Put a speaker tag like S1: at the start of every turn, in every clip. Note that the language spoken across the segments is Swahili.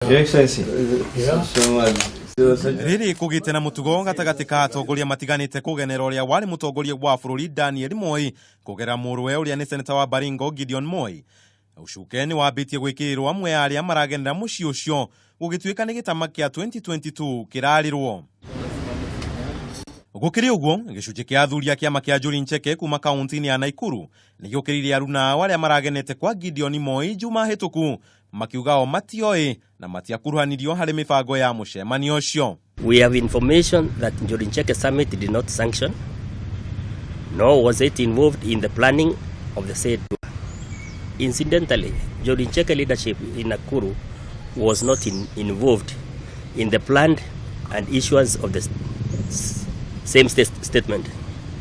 S1: Your Excellency.
S2: Riri kugite na mutugo gatagati ka atongoria matiganite kugenera uria wari mutongoria wa bururi Daniel Moi kugera muruwe uria ni senator wa Baringo Gideon Moi. Ucukeni wabitie gwikirwo amwe aria maragenera muci ucio gugituika ni gitama kia 2022 kirarirwo. Gukiri uguo gicunje kia athuria kiama kia Njuri Ncheke kuma kaunti-ini ya Naikuru ni giukirire aruna aria maragenete kwa Gideon Moi juma hituku makiugao matioi na matiakuruhanirio hari mibango ya mucemanio ucio.
S3: We have information that Njuri Ncheke summit did not sanction, nor was it involved in the planning of the said tour. Incidentally, Njuri Ncheke leadership in Nakuru was not involved in the planned and issuance of the same statement.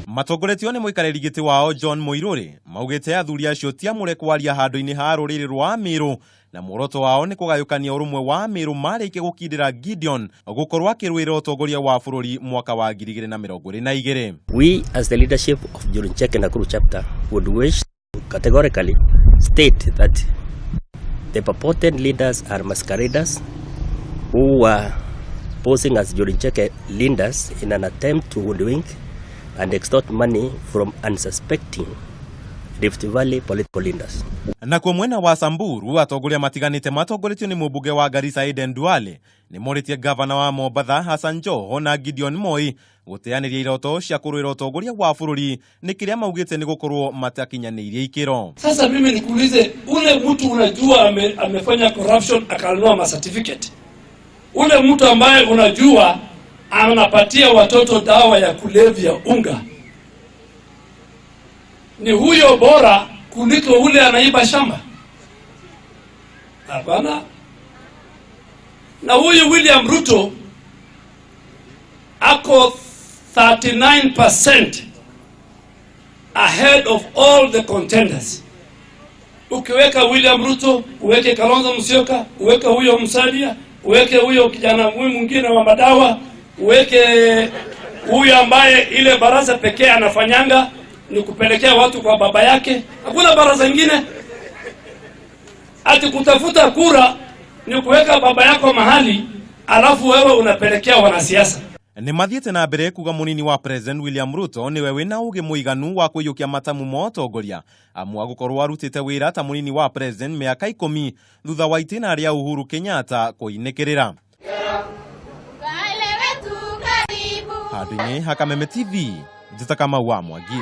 S2: Matongoretio ni muikariri giti wao John Muiruri maugite athuria acio tiamure kwaria handu-ini ha ruriri rwa Miru na muoroto wao ni kugayukania urumwe wa Miru marike gukindira Gideon gukorwa kirwira utongoria wa bururi mwaka wa 2022.
S3: We as the leadership of Njuri Ncheke Nakuru chapter would wish to categorically state that the purported leaders are masqueraders who are posing as Njuri Ncheke leaders in an attempt to hoodwink and extort money from unsuspecting Rift Valley political leaders.
S2: Na kwa mwena wa Samburu atongoria matiganite matongoretio ni mubunge wa Garissa Aden Duale ni moritie gavana wa Mombasa Hassan Joho na Gideon Moi guteaniria iroto cia kurwira utongoria wa bururi ni kiria maugite ni gukorwo matakinyanirie ikiro.
S4: Sasa mimi nikuulize, ule mtu unajua amefanya corruption akanunua ma certificate, ule mtu ambaye unajua anapatia watoto dawa ya kulevya unga, ni huyo bora kuliko ule anaiba shamba? Hapana. Na huyu William Ruto ako 39% ahead of all the contenders. Ukiweka William Ruto, uweke Kalonzo Musyoka, uweke huyo Musalia, uweke huyo kijana mwingine wa madawa, uweke huyo ambaye ile baraza pekee anafanyanga ni kupelekea watu kwa baba yake, hakuna baraza nyingine. Ati kutafuta kura ni kuweka baba yako mahali alafu wewe unapelekea wanasiasa.
S2: Ni mathiete na mbere kuga munini wa President William Ruto ni wewe na uge muiganu wa kuyukia matamu motongoria amwa gukorwo arutite wira ta munini wa President miaka 10 thutha wa itina ria Uhuru Kenyatta kuinekirira. Hadini Hakameme TV, Jitaka Mawa Mwagi.